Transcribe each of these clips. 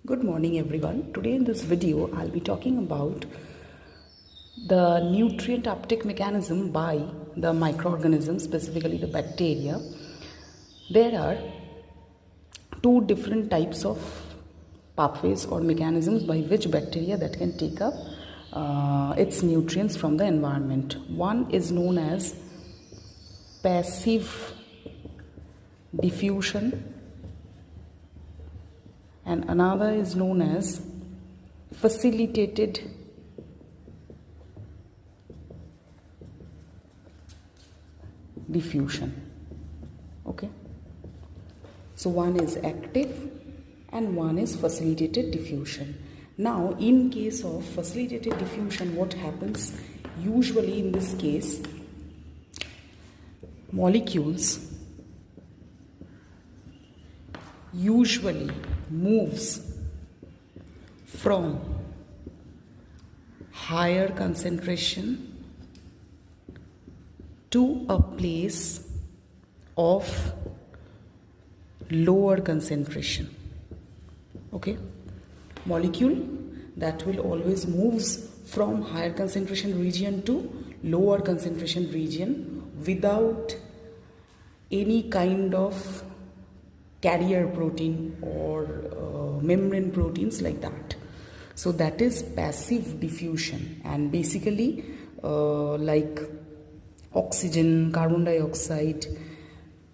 Good morning everyone. Today in this video I'll be talking about the nutrient uptake mechanism by the microorganisms, specifically the bacteria. There are two different types of pathways or mechanisms by which bacteria that can take up its nutrients from the environment. One is known as passive diffusion and another is known as facilitated diffusion. Okay, so one is active and one is facilitated diffusion. Now in case of facilitated diffusion, what happens usually in this case, molecules usually moves from higher concentration to a place of lower concentration. Okay, molecule that will always moves from higher concentration region to lower concentration region without any kind of carrier protein or membrane proteins like that. So that is passive diffusion, and basically like oxygen, carbon dioxide,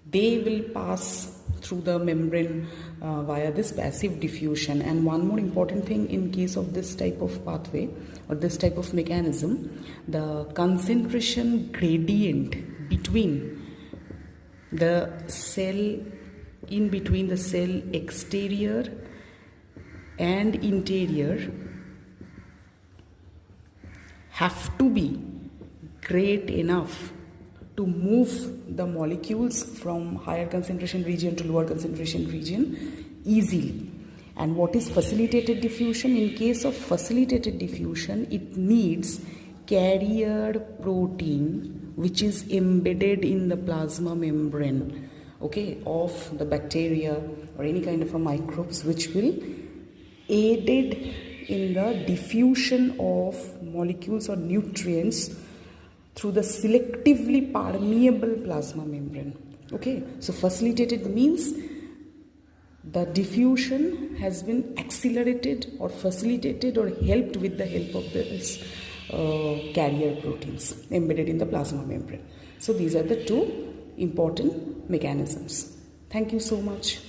they will pass through the membrane via this passive diffusion. And one more important thing in case of this type of pathway or this type of mechanism, the concentration gradient between the cell, in between the cell exterior and interior, have to be great enough to move the molecules from higher concentration region to lower concentration region easily. And what is facilitated diffusion? In case of facilitated diffusion, it needs carrier protein which is embedded in the plasma membrane, okay, of the bacteria or any kind of a microbes, which will aided in the diffusion of molecules or nutrients through the selectively permeable plasma membrane. Okay, so facilitated means the diffusion has been accelerated or facilitated or helped with the help of this carrier proteins embedded in the plasma membrane. So these are the two important mechanisms. Thank you so much.